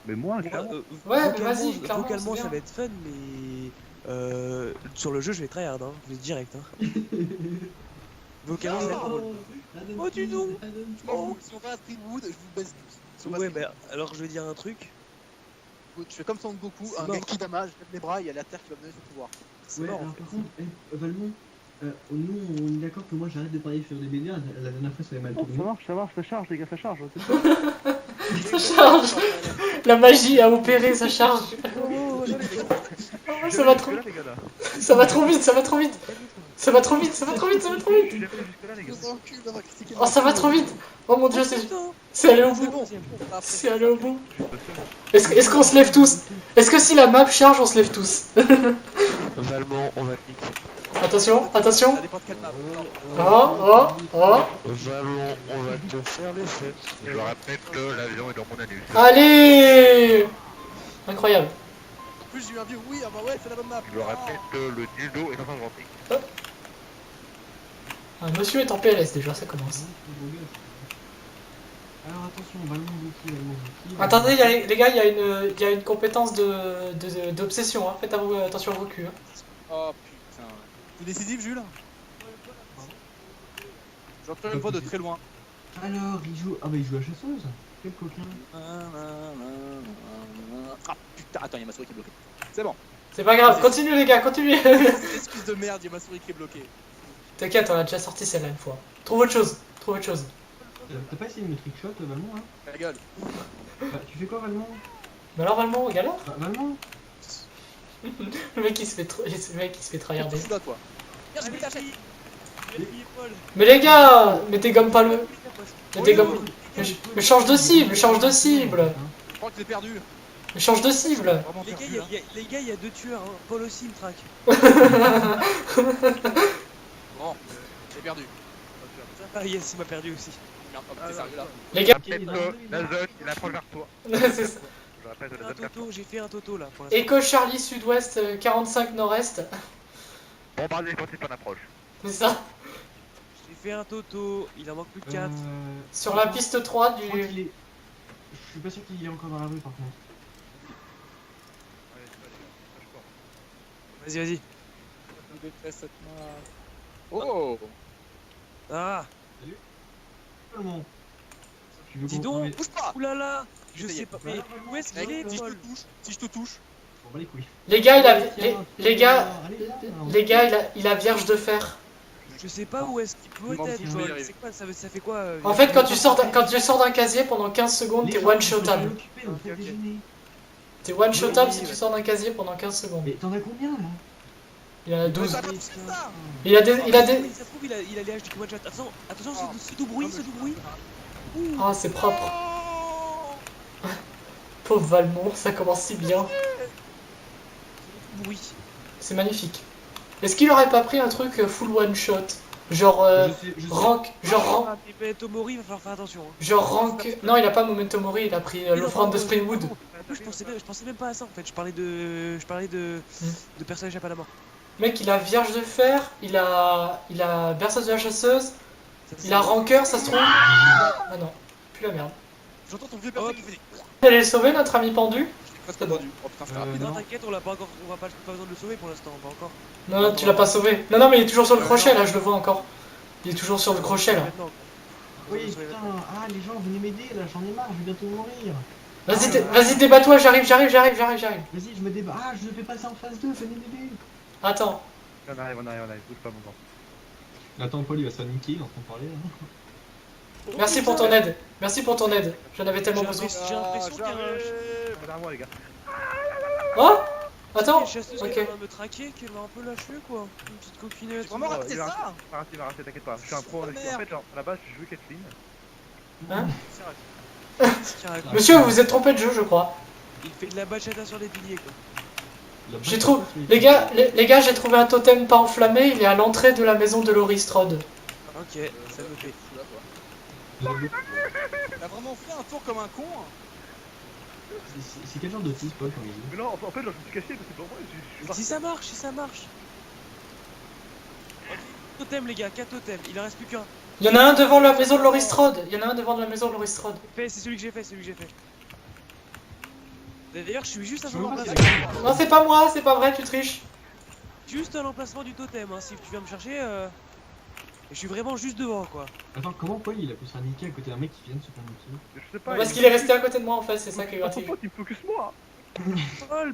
Mais moi, clairement. Ouais, mais vas-y, vocalement, clairement, vocalement, c'est ça bien. va être fun, mais sur le jeu, je vais tryhard, hein. Je vais direct, hein. Vocalement, ça va être drôle. Oh, dis donc. Oh. Si on va à Streetwood, je vous baisse tous. Si on va à Ouais, Streetwood, bah alors je vais dire un truc. je fais comme Son Goku, C'est un mort. Genki Dama, je lève mes bras, il y a la terre qui va me donner son pouvoir. C'est Ouais, mort. alors par contre, Valmont, nous on est d'accord que moi j'arrête de parler sur des BD, la dernière fois ça avait mal Oh, tourné. ça marche, ça charge, les gars, ça charge. Ça charge. La magie a opéré, ça charge. Oh, j'allais- Ça va trop, Jusque-là, les gars, là. ça va trop vite, ça va trop vite. Ça va trop vite, ça va trop vite, ça va trop Je vite. suis jamais allé jusque-là, les Je gars. vous encule d'avoir critiqué Oh, ça va trop vite. Oh mon dieu, c'est allé au C'est bout. bon. C'est allé au bout. Est-ce qu'on se lève tous? Est-ce que si la map charge, on se lève tous? Valmont, on va te niquer. Attention, attention. Ça dépend de quelle map. Oh, oh. Valmont, on va te faire les fêtes. Je rappelle que l'avion est dans mon anus. Allez. Incroyable. En plus, j'ai eu un vieux. Oui, ah bah ouais, c'est la bonne map. Je rappelle que le dildo est en train de rentrer. Un monsieur est en PLS déjà, ça commence. Alors attention, Valmont Goki. Attendez, les gars, il y a une compétence d'obsession. Hein. Faites attention à vos culs. Hein. Oh putain. C'est décisif, Jules? J'entends une voix de très loin. Alors, il joue. Ah bah il joue à chasseuse. Quel coquin. Ah putain, attends, il y a ma souris qui est bloquée. C'est bon. C'est pas grave, continuez les gars, continuez. Excuse de merde, il y a ma souris qui est bloquée. T'inquiète, on a déjà sorti celle-là une fois. Trouve autre chose, trouve autre chose. T'as pas essayé de me trickshot, Valmont, hein? La gueule. Bah, tu fais quoi, Valmont? Mais alors Valmont, galère. Bah, Valmont? Le mec il se fait tryharder. C'est là, toi. Regarde, j'ai mis la chaîne. Mais les gars, mettez gomme pas le. Mettez gomme. Mais change de cible, change de cible. Je crois que je l'ai perdu. Mais change de cible. Vraiment Les perdu, gars, là. il y a deux tueurs, hein. Paul aussi me traque. Bon, j'ai perdu. Ah yes, il m'a perdu aussi. Merde, oh, t'es sérieux là? Les gars, Rappelle que la zone, il approche vers toi. c'est ça. Je rappelle que la Un zone vers toi. toto, j'ai fait un toto là pour l'instant. Echo Charlie Sud-Ouest 45 Nord-Est. Bombarder quand c'est en approche. C'est ça. J'ai fait un toto, il en manque plus que 4. Sur la piste 3 Je crois du. qu'il est. Je suis pas sûr qu'il est encore dans la rue par contre. Vas-y, vas-y. Je déteste cette map. Oh! Ah, Valmont. Tu veux dis qu'on- donc. mais- Bouge pas! oulala, je Essayez. sais pas. Mais où est-ce qu'il est, Si je te Paul? touche, si je te touche, Je m'en bats les couilles. Les gars, Allez, il a vierge de fer. Je sais pas où est-ce qu'il peut Bon, être, si je vais y Paul. arriver. C'est quoi, ça fait quoi En fait, quand tu sors d'un casier pendant 15 secondes, t'es one-shotable. T'es one-shotable si tu sors d'un casier pendant 15 secondes. Mais t'en as combien là? Il y en a 12. ça va, c'est ça! Il a des. Ça se trouve, il a les haches du one shot. Attention, ce tout bruit, ce tout bruit. Ah, c'est propre. Pauvre Valmont, ça commence si bien. Bruit. C'est magnifique. Est-ce qu'il aurait pas pris un truc full one-shot? Genre Je sais. rank. Ah, mais Tomori, il va falloir faire attention. Hein. Genre rank. Non, il a pas Memento Mori, il a pris l'offrande de Springwood. Moi, je pensais même pas à ça en fait. Je parlais de personnages à pas la mort. Mec, il a vierge de fer, il a berceuse de la chasseuse, il a rancœur, ça se trouve. Ah non, plus la merde. J'entends ton vieux perso qui fait des. Allez le sauver, notre ami pendu? Presque pendu. Oh putain, c'est rapide. Non, non. t'inquiète, on l'a pas encore, on va pas besoin de le sauver pour l'instant, pas encore. Non, non, tu l'as pas sauvé. Non, non, mais il est toujours sur le crochet là, je le vois encore. Il est toujours sur le crochet là. Maintenant. Oui, putain, ah les gens, venez m'aider là, j'en ai marre, je vais bientôt mourir. Vas-y, débat-toi, j'arrive. Vas-y, je me débat. Ah, je le fais passer en phase 2, venez m'aider. Attends. On arrive, bouge pas, mon grand. Attends, Paul il va se faire niquer, on entend parler là. Merci pour ton aide. Merci pour ton aide. J'en avais tellement besoin. J'ai l'impression qu'il y a un Derrière moi, les gars. Oh attends. chasseuse Ok. qui va me traquer, qui va un peu lâcher quoi. Une petite coquinette. Vraiment Ouais, raté il va ça! Il va rater, t'inquiète pas. Je suis un pro en Merde. En fait, genre, à la base, je jouais Kathleen. Hein Qu'est-ce qu'il raconte Monsieur, vous vous êtes trompé de jeu, je crois. Il fait de la bachata sur les piliers quoi. J'ai trouvé. Les gars, j'ai trouvé un totem pas enflammé. Il est à l'entrée de la maison de Laurie Strode. Ok, ça me fait. Fou, là, toi. T'as vraiment fait un tour comme un con? Hein. C'est quel genre d'autisme, Paul, comme il dit? Mais non, en fait, genre, je me suis caché parce que pour moi, je suis Si ça marche, si ça marche. Totem les gars, 4 totems, il en reste plus qu'un. Il y en a un devant la maison de Laurie Strode. Il y en a un devant la maison de Laurie Strode. C'est celui que j'ai fait, D'ailleurs, je suis juste à Je son veux pas emplacement. si Non, c'est pas moi, c'est pas vrai, tu triches. Juste à l'emplacement du totem, hein, si tu viens me chercher. Et je suis vraiment juste devant, quoi. Attends, comment Paul il a pu se faire niquer à côté d'un mec qui vient de se faire niquer? Je sais pas. Parce qu'il est resté à côté de moi en fait, c'est ça qui est Ton gratuit. pote, il me focus moi.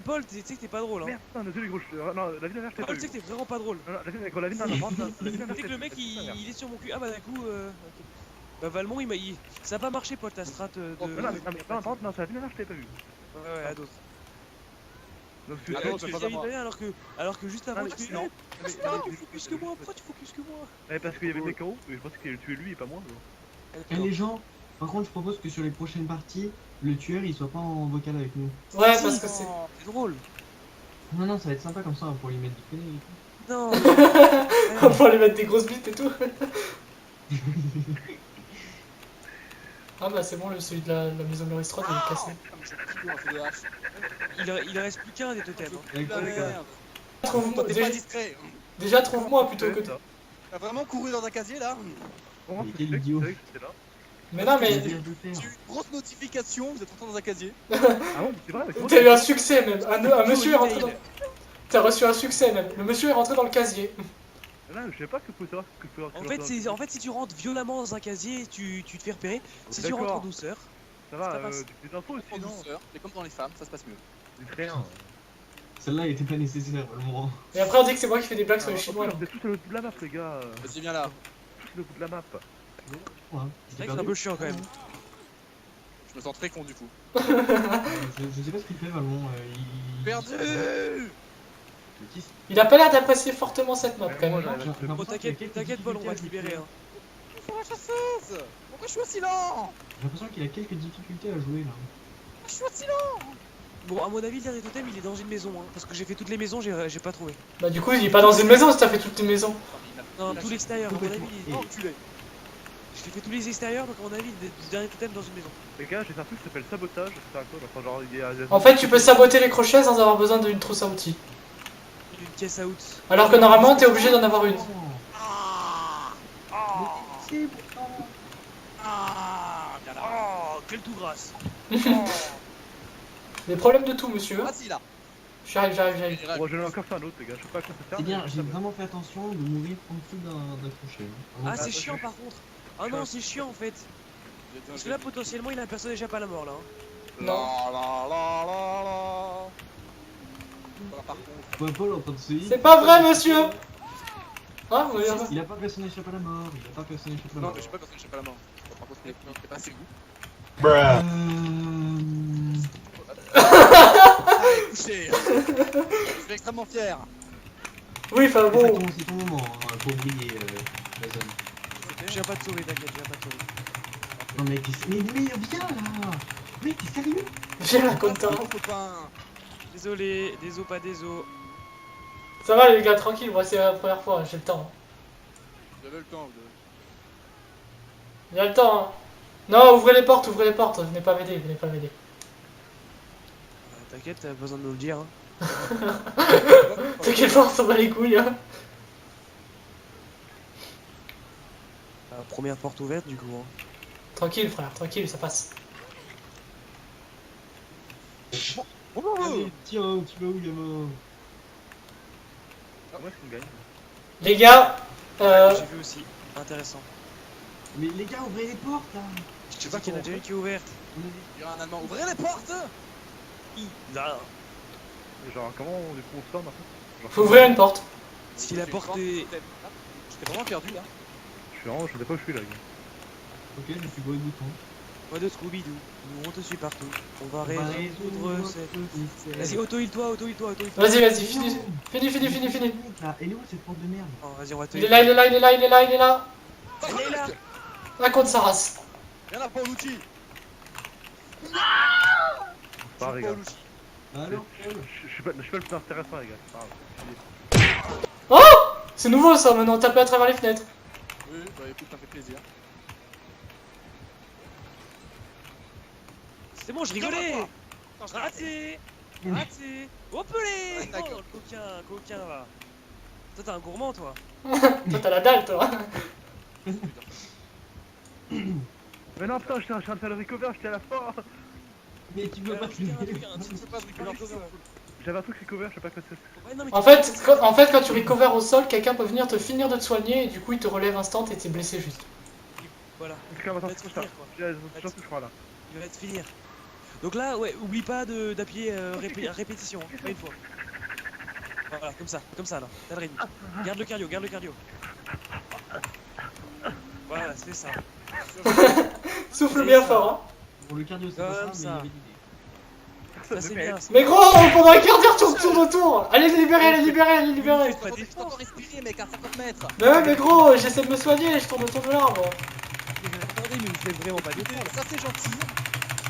Paul, tu sais que t'es pas drôle, hein. Merde, putain, désolé gros. Non, la vie dernière, je t'ai pas Paul, tu sais vu. que t'es vraiment pas drôle. Non, la vie dernière, la vie dernière, Tu sais que le mec il est sur mon cul. Ah bah d'un coup. Ok. Bah Valmont il m'a. Ça a pas marché, Paul, ta strat de. Non, mais par contre, non, c'est la vie dernière, je t'ai pas vu. Ouais, à d'autres. Donc, Ah non, c'est pas à moi. Alors que juste avant, Non, tu fais. non. Mais tu focuses que moi, pourquoi tu focuses que moi? Eh, parce qu'il y avait des KO, et je pensais qu'il allait tuer lui et pas moi. Eh les gens, par contre je propose que sur les prochaines parties, le tueur il soit pas en vocal avec nous. Ouais, parce que c'est. C'est drôle. Non non, ça va être sympa comme ça pour lui mettre du conneries et tout. Non. On va lui mettre des grosses bites et tout. Ah bah c'est bon, celui de la maison Gloristrode il est cassé. Il reste plus qu'un des totems. Hein. Avec La les gars. merde. Trouve-moi- T'es pas discret. Déjà trouve-moi plutôt que. T'as vraiment couru dans un casier là? Comment Mais tu quel sais idiot. que c'était là? Mais non, Il mais. vient de le faire. J'ai eu une grosse notification, vous êtes rentré dans un casier. Ah bon, c'est vrai, mais comment T'as eu un succès même. Un monsieur est rentré dans. T'as reçu un succès même. Le monsieur est rentré dans le casier. Là, je sais pas que faut savoir ce que faut En fait, si tu rentres violemment dans un casier, tu te fais repérer. Si tu rentres en douceur, Ça va, ça passe. des infos En aussi, non? douceur, mais comme dans les femmes, ça se passe mieux. Rien. Celle-là elle était pas nécessaire vraiment. Et après on dit que c'est moi qui fais des blagues sur les chinois. Vous êtes tous à l'autre bout de la map, les gars. Vas-y, viens là. Tous à l'autre bout de la map. Ouais, c'est vrai que c'est un peu chiant quand même. Je me sens très con du coup. Je sais pas ce qu'il fait vraiment. Perdu. Il a pas l'air d'apprécier fortement cette map quand Moi, même. j'avais- Bon, t'inquiète, Paul, on va te libérer. Hein. Pour la chasseuse. Pourquoi je suis aussi lent? J'ai l'impression qu'il a quelques difficultés à jouer là. Je suis aussi lent. Bon, à mon avis, le dernier totem il est dans une maison. Hein, parce que j'ai fait toutes les maisons, j'ai pas trouvé. Bah du coup il est pas dans une maison si t'as fait toutes tes maisons. Non, tout l'extérieur, à mon avis. Oh, enculé. J'ai fait tous les extérieurs, donc à mon avis, le dernier totem dans une maison. Les gars, j'ai fait un truc qui s'appelle sabotage. C'est un code, enfin, genre, il y a. En fait tu peux saboter les crochets sans avoir besoin d'une trousse à outils. Une caisse out. Alors que normalement t'es obligé d'en avoir une. Ah, viens là. Oh, quelle tout grâce. Des problèmes de tout monsieur. hein. Vas-y là. J'arrive. Bon, j'en ai encore fait un autre, les gars. Je sais pas à quoi ça sert. C'est bien, mais j'ai vraiment fait attention de mourir en dessous d'un crochet. Ah, Vraiment. c'est chiant par contre. Ah non, c'est chiant en fait. Parce que là, potentiellement, il a un perso échappe à la mort là. Hein. La la la la la. Voilà, par contre. Ouais, Paul en train de se C'est pas vrai monsieur. Ah oui, Il a pas personne échappe à la mort, il a pas personne échappe à la Non, mort. mais je sais pas quand j'échappe à la mort. Par contre, c'est pas assez goût. Couché. Je suis extrêmement fier. Oui, enfin bon. Exactement, c'est ton moment pour briller la zone. Je viens pas te sauver, t'inquiète, je viens pas te sauver. Non mais viens là. Mec, t'es sérieux? J'ai la content. Copain. Désolé, des os, pas des os. Ça va les gars, tranquille, moi c'est la première fois, j'ai le temps. Vous avez le temps, vous. Il y a le temps. Hein. Non, ouvrez les portes, venez pas m'aider. T'inquiète, t'as pas besoin de nous le dire. Hein. T'inquiète pas, on s'en bat les couilles. Hein. Première porte ouverte du coup. Hein. Tranquille frère, tranquille, ça passe. Allez, tiens, tu vas où gamin? Moi, c'est une gagne. Les gars, J'ai vu aussi, intéressant. Mais les gars, ouvrez les portes là. Je sais pas qu'il y en a déjà une qui est ouverte. Il y a un allemand. Ouvrez les portes. Là. Et genre, comment du coup on sort maintenant? faut ouvrir une porte. Si la porte est. J'étais vraiment perdu là. Je suis vraiment, je sais pas où je suis là, gars. Ok, je suis beau le bouton. Moi de Scooby-Doo, nous on te suit partout. On va résoudre cette. cette... Vas-y, auto-heal-toi. Vas-y, finis. Là, elle est où cette porte de merde? Oh, vas-y, on va te Il est là. Il est là. Là contre sa race. Viens là, Paulucci. C'est pas grave, les gars. Paulucci. Bah alors, Je suis pas le plus intéressant, les gars. C'est pas grave. Oh, c'est nouveau ça maintenant, taper à travers les fenêtres. Oui, bah écoute, ça me fait plaisir. C'est bon, je rigolais. Raté. Hopelé. D'accord. Oh, coquin va. Toi, t'es un gourmand, toi. Toi t'as la dalle toi. Mais non, putain, j'étais en train de faire le recover, j'étais à la fin. Mais tu veux pas Tu tuer. pas bricoleur cover. J'avais un truc recover, je sais pas quoi c'est. Ouais, non, mais En fait, quand tu recover au sol, quelqu'un peut venir te finir de te soigner et du coup il te relève instant et t'es blessé juste. Voilà. C'est quand même Il va un te truc finir, ça. quoi. J'en touche, je crois là. Il va te finir. Donc là, ouais, oublie pas d'appuyer répétition, hein, pas une fois. Voilà, comme ça là. T'as le rythme. Garde le cardio. Voilà, c'est ça. Souffle bien fort, hein. Pour le cardio, c'est Comme pas ça, mais il y ça. avait l'idée. Ça c'est bien. Mais gros, pendant un quart d'heure, tu tournes autour. Allez, libérez. Pas des temps pour respirer, mec, à 50 mètres. Mais ouais, mais gros, j'essaie de me soigner, je tourne autour de l'arbre. Attendez, mais vous faites vraiment pas d'effort là. Ça, c'est gentil.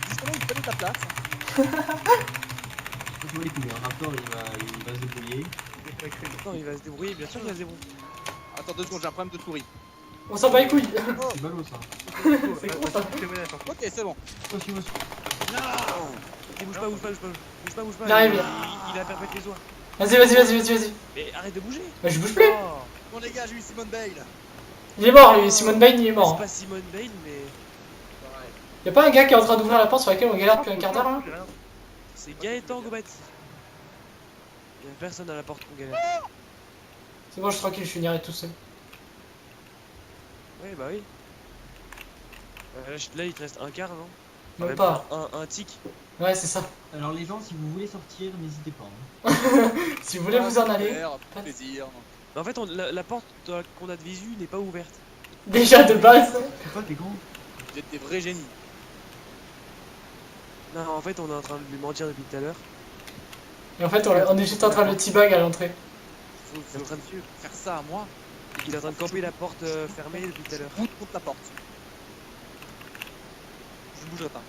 Justement, il fallait de la place. Faut les coups, un raptor il va se débrouiller. Attends, il va se débrouiller, bien sûr qu'il va se débrouiller. Attends 2 secondes, j'ai un problème de souris. On s'en bat les couilles. C'est ballot ça. C'est gros ça. Ok, c'est bon. Toi, suis-moi. Bouge pas. Il arrive. Il a perpétué les oies. Vas-y. Mais arrête de bouger. Bah, je bouge plus. Oh, Bon, les gars, j'ai eu Simone Bale. Il est mort, lui. Simone Bain, il est c'est mort. pas Simone Bale, mais Y'a pas un gars qui est en train d'ouvrir la porte sur laquelle on galère depuis un quart d'heure là? c'est Gaëtan Gobati. Y'a personne à la porte qu'on galère. C'est bon, je suis tranquille, je finirai tout seul. Ouais, bah oui. Là, il te reste un quart, non? Même Même pas. Un tic. Ouais, c'est ça. Alors les gens, si vous voulez sortir, n'hésitez pas. Hein. Si vous voulez vous en aller. Super, plaisir. Mais en fait, la porte qu'on a de visu n'est pas ouverte. Déjà de base. C'est pas t'es con. Vous êtes des vrais génies. Non, en fait, on est en train de lui mentir depuis tout à l'heure. Et en fait, on est juste en train de le teabag à l'entrée. Il est en train de, Faire ça à moi, il est en train de camper la porte fermée depuis tout à l'heure. route contre la porte. Je ne bougerai pas.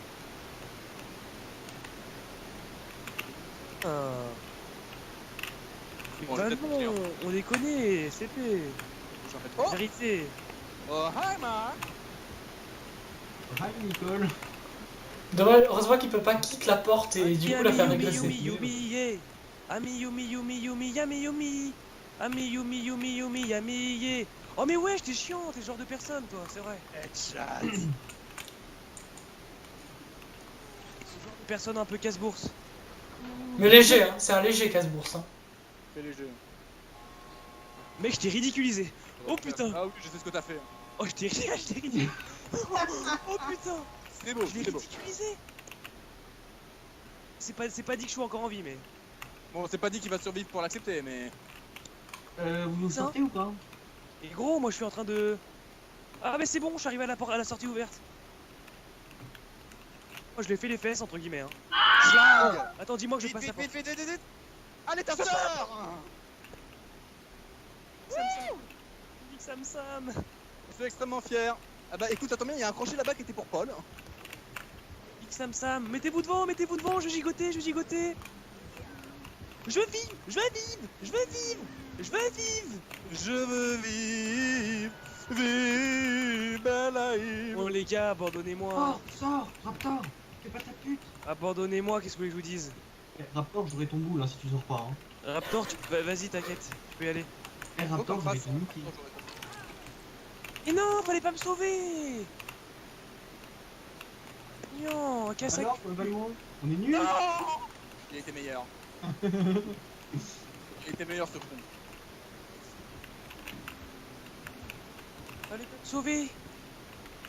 Ah. Bon, je Bah vais peut-être non, bouger, on les connaît, c'est fait. J'en fais pas. Vérité. Oh, hi, Marc. Hi Nicole. Dommage, heureusement qu'il peut pas kick la porte et du coup la faire régresser. yeah. Ami Yumi, Yami Yumi. Ami Yumi, Yami yeah. Oh mais wesh, t'es chiant, t'es ce genre de personne toi, c'est vrai. Headshot. Ce genre de personne un peu casse-bourse. Mais léger, hein, c'est un léger casse-bourse. Hein. Fais les jeux. Mec, je t'ai ridiculisé. Oh putain. Ah oui, je sais ce que t'as fait. Oh, je t'ai ridiculisé. Oh putain. C'est beau, Je l'ai c'est beau. ridiculisé. C'est pas dit que je suis encore en vie, mais. Bon, c'est pas dit qu'il va survivre pour l'accepter, mais. Vous nous Ça sortez ou pas? Et gros, moi je suis en train de. Ah mais c'est bon, je suis arrivé à la sortie ouverte. Moi je lui ai fait les fesses entre guillemets. Hein. Schlag. Attends, dis-moi que je Vite, passe la vite, porte. vite. Allez, ta sœur. Sam. Je suis extrêmement fier. Ah bah écoute, attends bien, il y a un crochet là-bas qui était pour Paul. Big Sam. Mettez-vous devant, je vais gigoter. Je veux vivre. Vive ma life. Bon les gars, abandonnez-moi. Sors, Raptor. Fais pas ta pute. Abandonnez-moi, qu'est-ce que vous voulez que je vous dise? Raptor, j'aurai ton boule hein, si tu sors pas. Hein. Raptor, vas-y, t'inquiète, tu peux y aller. Raptor, j'aurai ton Mickey. Et non, fallait pas me sauver. Non, casse Alors, Valmont, on est nuls. Il a été meilleur. Il était meilleur ce con. Fallait pas me sauver.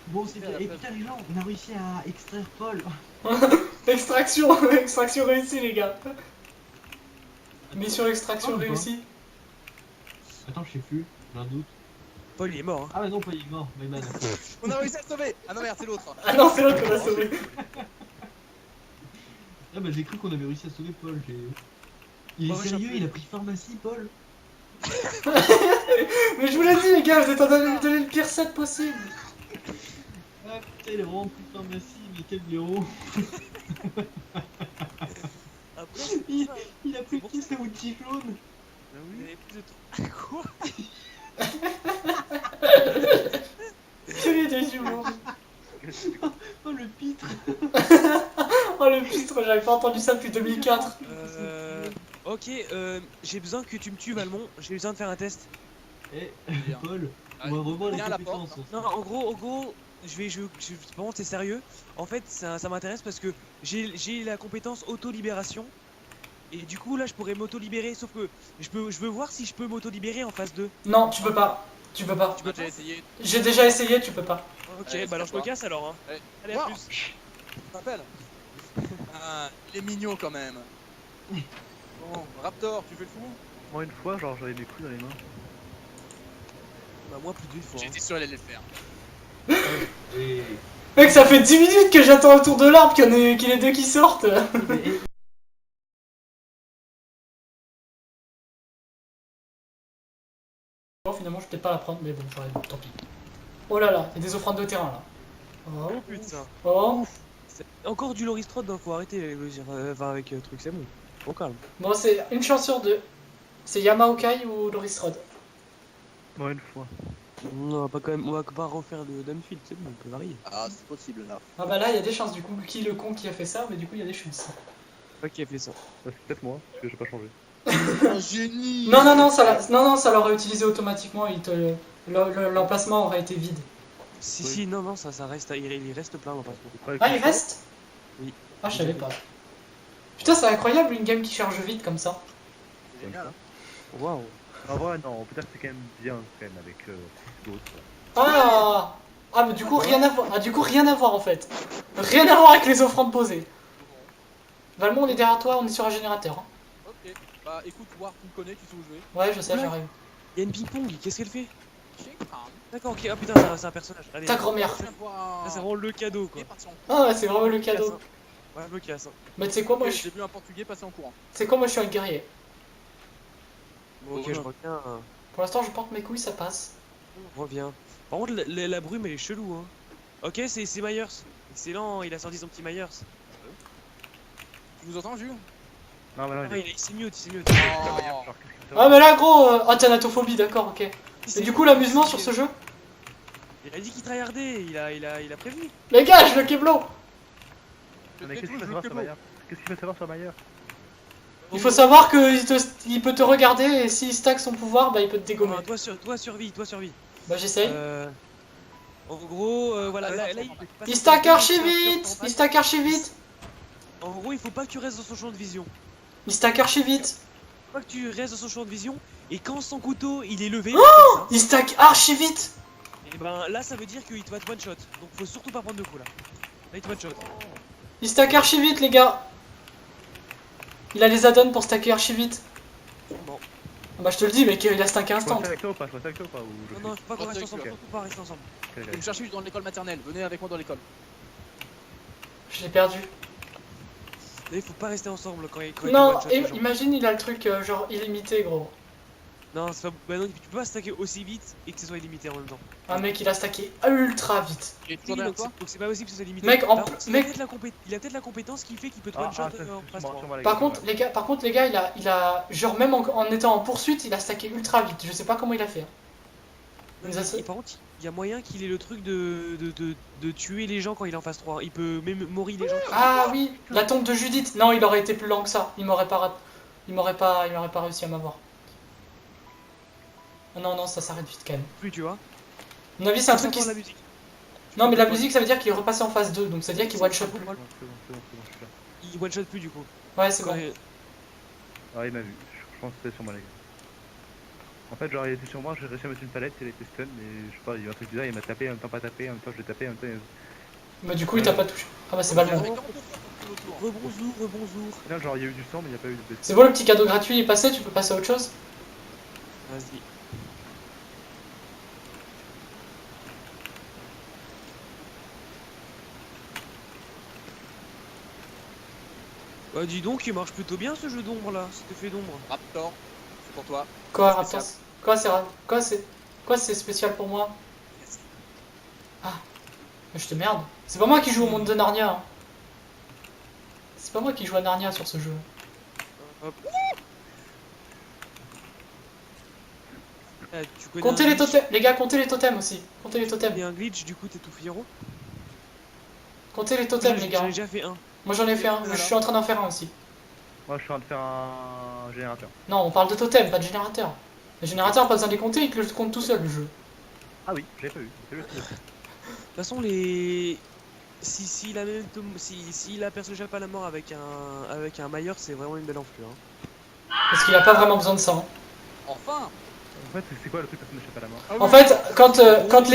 Bon, c'est bien. Et putain, les gens, on a réussi à extraire Paul. Extraction réussie, les gars. Mission extraction Oh, réussie. Attends, je sais plus, j'ai un doute. Paul il est mort. Hein. Ah, bah non, Paul il est mort, my bad. On a réussi à le sauver. Ah non merde, c'est l'autre. Ah non, c'est l'autre qu'on a sauvé. Ah, bah j'ai cru qu'on avait réussi à sauver Paul. Il est Ouais, sérieux, j'ai- il a pris pharmacie, Paul. Mais je vous l'ai dit, les gars, vous êtes en train de lui donner le pire set possible. Ah putain, il a vraiment pris pharmacie, mais quel blaireau. Après, c'est pour ça. Il a pris pour qui, ce outil jaune? Ah oui. Il y avait plus de trucs. Quoi? C'est des humours. Oh, le pitre. Oh le pitre, j'avais pas entendu ça depuis 2004. Ok, j'ai besoin que tu me tues Valmont, j'ai besoin de faire un test. Eh, Bien. Paul, Allez, on va revoir les viens à la porte, compétences. Non, en gros, par contre, c'est sérieux. En fait, ça m'intéresse parce que j'ai la compétence auto-libération. Et du coup, là, je pourrais m'auto-libérer. Sauf que je veux voir si je peux m'auto-libérer en phase 2. Non, tu peux pas. Tu peux pas. Tu peux J'ai pas? essayé. J'ai déjà essayé, tu peux pas. Ok, Allez, bah alors je me c'est casse alors. Hein. Allez, Allez, à wow. plus. Tu te rappelles? Ah, il est mignon quand même. Bon, Raptor, tu fais le fou? Moi, une fois, genre, j'avais mes couilles dans les mains. Bah, moi, plus d'une fois. Hein. J'étais sûr qu'elle allait le faire. Et... Mec, ça fait 10 minutes que j'attends autour de l'arbre qu'il y ait les deux qui sortent. Bon, finalement, je vais peut-être pas la prendre, mais bon, tant pis. Oh là là, il y a des offrandes de terrain là. Oh, Oh putain. oh. C'est encore du Loristrode, hein, faut arrêter. Enfin, avec truc, c'est bon. Au calme. Bon, c'est une chance sur deux. C'est Yamaokai ou Loris Rod. Moi, une fois. On va pas quand même, on va pas refaire de Dunfield, c'est bon, on peut varier. Ah, c'est possible là. Ah bah là, il y a des chances du coup. Qui le con qui a fait ça, mais du coup, il y a des chances. C'est pas qui a fait ça. C'est peut-être moi, parce que j'ai pas changé. Un génie. Non, non, non, ça l'aurait utilisé automatiquement. L'emplacement aurait été vide. Si, Oui. si, non, ça reste, il reste plein l'emplacement. Ouais, Ah, il reste. Oui. Ah, je savais pas. Putain, c'est incroyable une game qui charge vite comme ça. C'est génial. Waouh. En vrai, non, peut-être que c'est quand même bien, quand même, avec d'autres. Ah. Ah, mais du coup, rien à voir. Ah, du coup, rien à voir en fait. Rien à voir avec les offrandes posées. Valmont, on est derrière toi, on est sur un générateur. Hein. Ok. Bah écoute, War, tu me connais, tu sais où je vais. Ouais, je sais, Ouais. j'arrive. Il y a une ping-pong, qu'est-ce qu'elle fait? Shake hand. D'accord, ok, ah putain, c'est un personnage. Allez, Ta grand-mère. Je viens de voir ça, c'est un. vraiment le cadeau Il quoi. est parti en Ah, ouais, c'est vraiment le Je me casse, cadeau. hein. Ouais, je me casse. Hein. Mais tu sais quoi, moi, courant. je... J'ai vu un portugais passer en courant. c'est quoi, moi, je suis un guerrier. Bon, ok, je reviens. Pour l'instant, je porte mes couilles, ça passe. Je reviens. Par contre, la brume elle est chelou. Hein. Ok, c'est Myers. Excellent, il a sorti son petit Myers. Tu nous entends, Jules? Non, mais là, Ah, il s'est mute, il s'est mute. Oh. genre, qu'est-ce que Ah, mais là, gros, thanatophobie, d'accord, ok. Et du coup, l'amusement sur ce jeu? Il a dit qu'il tryhardait, il a prévenu. Les gars, je le keblo. Mais qu'est-ce qu'il faut savoir sur Maillard? Qu'est-ce qu'il faut savoir sur Maillard? Il faut savoir qu'il peut te regarder et s'il stack son pouvoir, bah il peut te dégommer. Ah, toi survie. Bah j'essaye. En gros, voilà, là, Il stack archi vite. Il stack archi vite. En gros, il faut pas que tu restes dans son champ de vision. Il stack archi vite. Faut pas que tu restes dans son champ de vision. Et quand son couteau il est levé, Il stack archi vite. et ben là ça veut dire qu'il te va te one shot. Donc faut surtout pas prendre de coups là. Là il te one shot. Il stack archi vite, les gars. Il a les add-ons pour stacker archi vite. Bon. Ah bah je te le dis, mec, il a stacké Je instant. suis avec toi ou pas? Je suis avec toi ou pas? Ou je Non, faut pas qu'on reste Ok, ensemble, ok. faut pas rester ensemble. Ok, Vous me cherchez dans l'école maternelle. Venez avec moi dans l'école. Je l'ai perdu. Là, il faut pas rester ensemble quand il Non, one shot les gens. imagine, il a le truc genre illimité, gros. Non, c'est pas... bah non, tu peux pas stacker aussi vite et que ce soit illimité en même temps. Un mec, il a stacké ultra vite. Il est Oui, toujours derrière donc toi? c'est pas possible que ce soit limité. Mec, Par contre, il a mec- peut-être la compétence qui fait qu'il peut te Ah, one shot ah, ça, en c'est phase sûrement 3. les Par gars, contre, les gars, il a genre même en étant en poursuite, il a stacké ultra vite. Je sais pas comment il a fait. Hein. Il nous a- Et par contre, il y a moyen qu'il ait le truc de tuer les gens quand il est en phase 3. Il peut même mourir les gens. Ah oui, la tombe de Judith. Non, il aurait été plus lent que ça. Il m'aurait pas réussi à m'avoir. Oh non, non, ça s'arrête vite quand même. Plus, tu vois. À mon avis, c'est un Tu truc qui. entends la musique. Non, mais la musique, ça veut dire qu'il est repassé en phase 2, donc ça veut dire qu'il one shot plus. C'est bon, je suis là. Il one shot plus du coup. Ouais, c'est Quand bon. il- Ah, il m'a vu. Je pense que c'était sur moi, les gars. En fait, genre, il était sur moi, j'ai réussi à mettre une palette, il était stun, mais je sais pas, il y a eu un truc bizarre, il m'a tapé, en même temps pas tapé, en même temps je l'ai tapé, en même temps. Bah, du coup, il t'a pas touché. Ah bah, c'est Valmont. Rebonjour. Au final, genre, il y a eu du sang, mais il n'y a pas eu de blessure. C'est bon, le petit cadeau gratuit il est passé, tu peux passer à autre chose. Vas-y. Bah dis donc, il marche plutôt bien ce jeu d'ombre là, cet effet d'ombre. Raptor, c'est pour toi. Quoi, Spécial. Raptor? Quoi, c'est spécial pour moi? Ah, mais je te merde. C'est pas moi qui joue au monde de Narnia. Hein. C'est pas moi qui joue à Narnia sur ce jeu. Hop. Ah, tu connais Comptez un les glitch. totems, les gars, comptez les totems aussi. Comptez les Il y totems. a un glitch, du coup t'es tout fiero. Comptez les totems, les J'en ai gars. déjà fait un. Moi j'en ai fait un, je suis en train d'en faire un aussi. Moi, je suis en train de faire un générateur. Non, on parle de totem, pas de générateur. Le générateur, pas besoin de les compter, il te le compte tout seul le jeu. Ah oui, j'avais pas vu. C'est juste. façon, les. Si la même si la personne échappe à la mort avec un mailleur, c'est vraiment une belle enflure. Hein. Parce qu'il a pas vraiment besoin de ça. Hein. Enfin. En fait, c'est quoi le truc parce qu'on n'échappe pas la mort? Ah En oui. fait, quand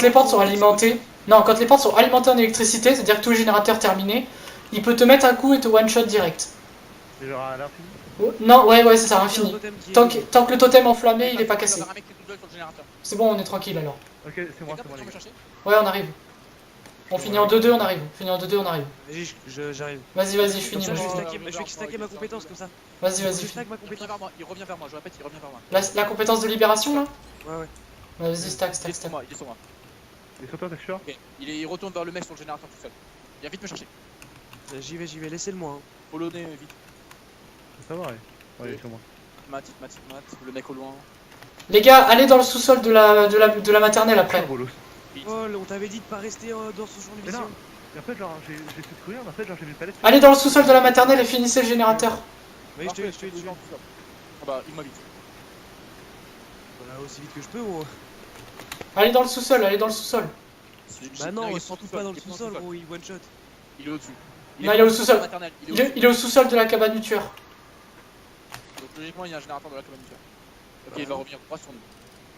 les portes sont alimentées, non, quand les portes sont alimentées en électricité, c'est-à-dire que tout le générateur terminé, il peut te mettre un coup et te one shot direct. C'est genre à l'infini? Oh, non, ouais, c'est ça, Il y a un infini. totem qui est- Tant que le totem enflammé, il est pas cassé. Un mec qui est tout seul sur le générateur. C'est bon, on est tranquille alors. Ok, c'est moi, Les gars, c'est moi, peux-tu les me gars. chercher? Ouais, on arrive. On finit en 2-2, on arrive. On finit en 2-2, on arrive. Vas-y, j'arrive. Vas-y, je Comme finis. ça, je vais moi. stacker ma compétence comme ça. Vas-y, Je finis. stack ma Il revient compétence. vers moi, il revient vers moi, je répète, il revient vers moi. La compétence de libération là. Ouais, ouais. Ouais, vas-y, stack. Il est sur moi, il est sur moi. Et sur toi, t'es sûr? Ok, il retourne vers le mec sur le générateur tout seul. Viens vite me chercher. J'y vais, laissez-le moi. Hein. Polonais, vite. Ça va, ouais. Ouais, il est sur moi. Mat, le mec au loin. Les gars, allez dans le sous-sol de la maternelle après. Bolos. Oh, on t'avait dit de pas rester dans ce genre de Mais non. mission. Et en fait, genre, j'ai fait de courir, mais en fait, genre, j'ai mis une palette. Allez dans le sous-sol de la maternelle et finissez le générateur. Oui, je te Parfait, dis dessus. Ah bah, il m'a vite. Voilà, aussi vite que je peux, gros. Allez dans le sous-sol, allez dans le sous-sol. Bah non, il est surtout pas dans le sous-sol, gros, il one shot. Il est au-dessus. Non, il est au sous-sol. Maternelle, il est Il est, au-dessus. il est au sous-sol de la cabane du tueur. Donc logiquement, il y a un générateur de la cabane du tueur. Ok, il va revenir droit sur nous.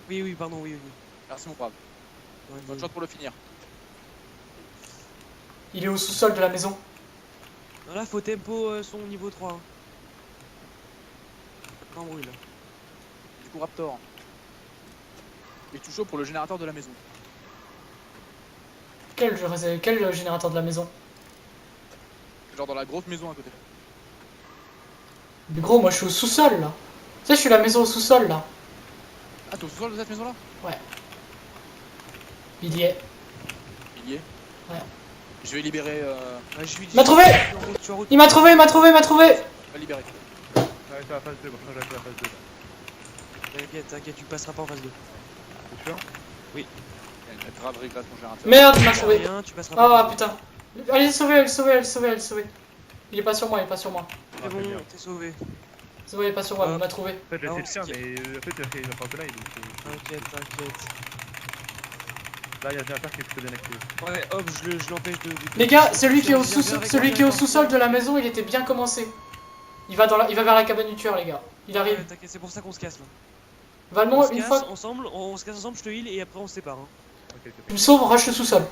Oui, pardon, oui. Merci mon brave. Ouais, Bonne chance pour le finir. Il est au sous-sol de la maison. Non, là, faut tempo son niveau 3. Hein. Pas embrouille là. Du coup, Raptor. Il est tout chaud pour le générateur de la maison. Quel générateur de la maison? Genre dans la grosse maison à côté. Mais gros, moi je suis au sous-sol là. Tu sais, je suis la maison au sous-sol là. Ah, t'es au sous-sol de cette maison là? Il y est. Il y est? Ouais. Je vais libérer. Ouais, je suis. Il m'a trouvé. Tu en route. Il m'a trouvé. Je vais libérer. Ouais, c'est la phase 2, moi, je change la phase 2. T'inquiète, tu passeras pas en phase 2. T'es sûr? Elle grave réglage mon générateur. Merde, il m'a sauvé. Rien, tu passeras pas en Ah phase 2. putain. Allez, sauver. Il est pas sur moi, C'est bon, Ah, c'est bien. t'es sauvé. C'est bon, il est pas sur moi, Ah. il m'a trouvé. En fait, j'ai Ah, essayé de on faire, mais en fait, il a fait une fantôme, donc T'inquiète. là, il y a un générateur qui est plutôt bien activé. Ouais, hop, je l'empêche de. Les gars, celui qui est au Viens, sous-sol de la maison, il était bien commencé. Il va vers la cabane du tueur, les gars. Il arrive. Ouais, t'inquiète, c'est pour ça qu'on se casse là. On Valmont, se une casse fois. ensemble, on se casse ensemble, je te heal et après on se sépare. Hein. Ok, Tu me sauves, rush le sous-sol.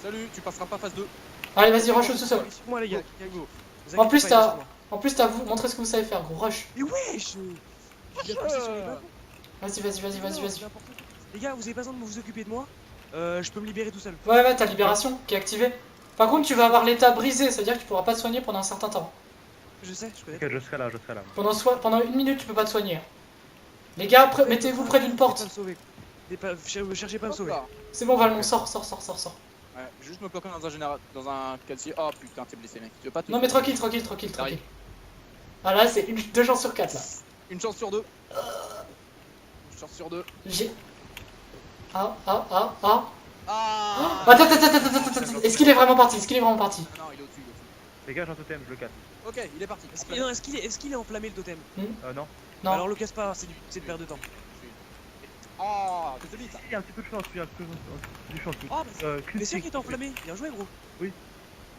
Salut, tu passeras pas phase 2. Allez, vas-y, rush le sous-sol. Moi les gars. Go. Vous En plus, inquiétez pas, t'as. En plus, t'as vous. Montrez ce que vous savez faire, gros. Rush. Mais wesh. Il a poussé sur les balles. Vas-y. N'importe quoi. Les gars, vous avez pas besoin de vous occuper de moi. Je peux me libérer tout seul. Ouais, t'as libération qui est activée. Par contre, tu vas avoir l'état brisé, c'est-à-dire que tu pourras pas te soigner pendant un certain temps. Je sais, je connais. ok, je serai là. Pendant une minute, tu peux pas te soigner. Les gars, mettez-vous près d'une porte. Cherchez pas à me sauver. Hop là. C'est bon, Valmont, sors. Ouais, juste me bloquer dans un générateur, dans un casier. Oh putain, t'es blessé, mec. Tu veux pas te. Non, mais tranquille. Arrive. Ah là, c'est 2 chances sur 4 là. Une chance sur 2. Une chance sur 2. J'ai. Ah. Ah Attends. Est-ce qu'il est vraiment parti? Non, il est au-dessus. Les gars, j'ai un totem, je le casse. Ok, il est parti. Est-ce qu'il est enflammé le totem? Non. Non. Alors le casse pas, c'est de perdre de temps. Oh, t'es vite. Il y a un petit peu de chance, il y a un peu de chance. Oh, mais Critique. c'est sûr qu'il est enflammé. Bien joué, gros.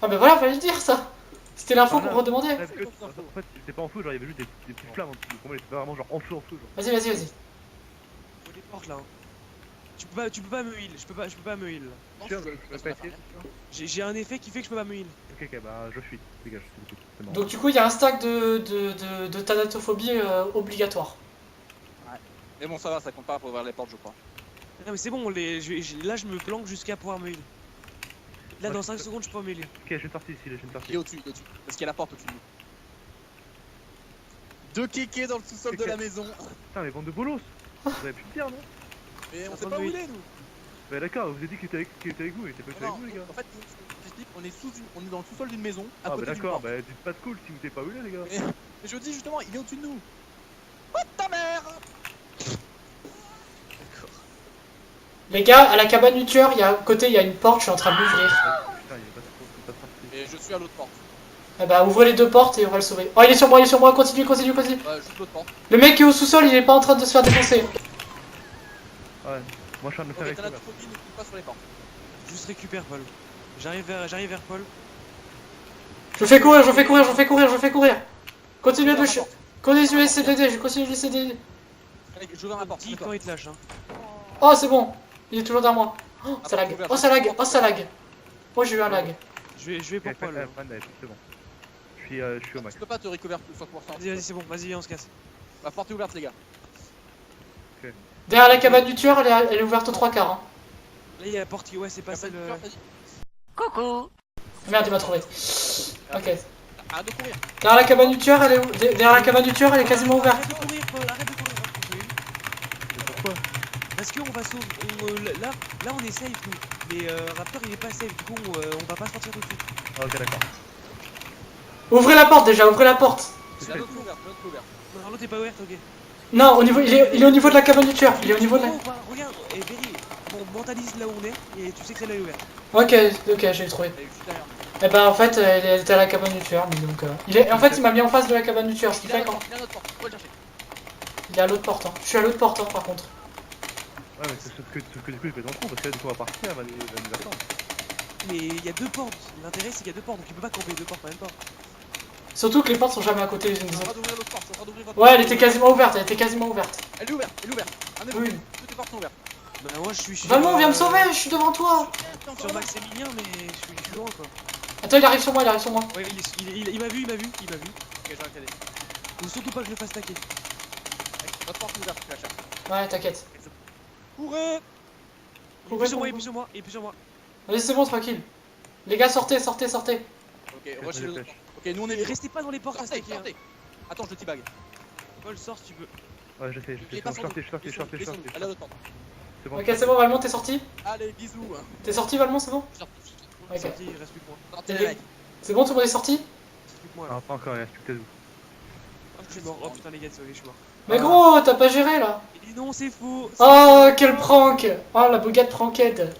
Ah bah voilà, fallait le dire ça. C'était l'info Ah, qu'on non. redemandait. Ouais, parce que, en fait, c'était pas en feu, genre il y avait juste des petites flammes en dessous. Pour moi, il était pas vraiment genre en feu, genre. Vas-y. Faut des portes là. Hein. Tu peux pas me heal. Je peux pas me heal. Sûr, je peux pas essayer. J'ai un effet qui fait que je peux pas me heal. Ok, bah je fuis. Les gars, je suis beaucoup. C'est bon. Donc du coup, il y a un stack de thanatophobie obligatoire. Mais bon, ça va, ça compte pas pour ouvrir les portes, je crois. Non mais c'est bon, là je me planque jusqu'à pouvoir me heal. Là dans 5 secondes je peux me heal. Ok, je suis sorti ici, Il est au-dessus, Parce qu'il y a la porte au-dessus de nous. Deux kékés dans le sous-sol de la maison. Putain, mais bande de bolos. Vous avez pu le dire, non? Mais on Ça sait va pas où de il est, nous. Bah d'accord, vous avez dit qu'il était avec vous, il était pas avec Non, vous, les gars. en fait, j'explique, on est dans le sous-sol d'une maison, à Ah bah côté d'une d'accord, porte. bah dites pas de cool si vous n'êtes pas où il est, les gars. Mais je dis justement, il est au-dessus de nous. Oh ta mère! Les gars, à la cabane du tueur, à côté, il y a une porte, je suis en train de l'ouvrir. Putain, il est pas sorti. Et je suis à l'autre porte. Eh bah, ouvrez les 2 portes et on va le sauver. Oh, il est sur moi, continue. Juste l'autre porte. Le mec qui est au sous-sol, il est pas en train de se faire défoncer. Ouais, moi je suis en train de me faire Ok, avec t'as vous, la là. phobie, ne clique pas sur les portes. Juste récupère Paul. J'arrive vers Paul. Je fais courir, je fais courir, je fais courir, je fais courir. Continuez de continuez de CDD, je continue de CDD. Allez, je ouvre ma porte. Dis quand il te lâche. Hein. Oh, c'est bon. Il est toujours derrière moi. Oh, ça lag. Oh, ça lag. Oh, ça lag. Oh, j'ai eu un lag. Je vais pour Paul. C'est bon. Je suis au max. Tu peux pas te recouvrir plus 60%. Vas-y, c'est bon, vas-y, on se casse. La porte est ouverte, les gars. Derrière la cabane du tueur, elle est ouverte aux 3 quarts. Hein. Là, il y a la porte, ouais, c'est passé le. Merde, il m'a trouvé. Ok. Arrête de courir. Derrière la cabane du tueur, elle est derrière la cabane du tueur, elle est quasiment ouverte. Arrête de courir, Paul, arrête de courir. Pourquoi? Parce qu'on va sauver. Là, on est safe, nous. Mais Raptor, il est pas safe, du coup, on va pas sortir tout de suite. Ah, ok, d'accord. Ouvrez la porte déjà, ouvrez la porte. C'est l'autre ouverte, l'autre ouverte. Non, l'autre est pas ouverte, ok. Non, au niveau, il est au niveau de la cabane du tueur. Il est au niveau de la. Regarde, et Berry, on mentalise là où on est, et tu sais que celle-là est ouverte. Ok, ok, j'ai trouvé. Elle est juste derrière. Et bah en fait, elle était à la cabane du tueur, donc en fait, il m'a mis en face de la cabane du tueur, ce qui Il est à fait notre quand porte, il est à notre porte. Faut le chercher. il est à l'autre porte. Hein. Je suis à l'autre porte, hein, par contre. Ouais, mais c'est sauf que du coup, je vais dans le trou parce que là, du coup, on va partir, elle va nous attendre. Mais il y a deux portes. L'intérêt, c'est qu'il y a deux portes, donc tu peux pas camper deux portes en même temps. Surtout que les portes sont jamais à côté les unes Je des suis en autres. train d'ouvrir l'autre porte, je suis en train d'ouvrir votre Ouais, porte. elle était quasiment ouverte, elle était quasiment ouverte. Elle est ouverte, elle est ouverte. Amenez-vous. Oui. Toutes les portes sont ouvertes. Bah, moi, je suis sur. Valmont, viens me sauver, je suis devant toi. Sur Maximilien, mais je suis loin, quoi. Attends, il arrive sur moi, il arrive sur moi. Ouais, il m'a vu. Ok, j'arrête d'aller. Faut surtout pas que je le fasse taquer. Votre porte est ouverte, tu la cherches. Ouais, t'inquiète. Courez. Il est plus sur moi, il est plus sur moi, il est plus sur moi. Allez, c'est bon, tranquille. Les gars, sortez, sortez, sortez. Ok, rush l'autre porte. Ok, nous on est Et libres. restez pas dans les portes à Sortez, stacker. Hein. sortez. Attends, je le teabag. Paul, sors si tu peux. Ouais, je sais, Il est c'est pas bon, sur nous. je suis sorti. Allez à l'autre porte. C'est bon. Ok, c'est bon, Valmont, t'es sorti. Allez, bisous. T'es sorti, Valmont, c'est bon. Sortez, Ok. Sorti, il reste plus que moi. sortez les mecs. C'est bon, tout le monde est sorti. Il reste plus que moi là. Ah, pas encore, il reste plus que vous. Ah, je suis mort. Oh putain, les gars, désolé, je suis mort. Mais gros, t'as pas géré là. Il dit non, c'est faux. Oh, quel prank. Oh, la bougade pranked.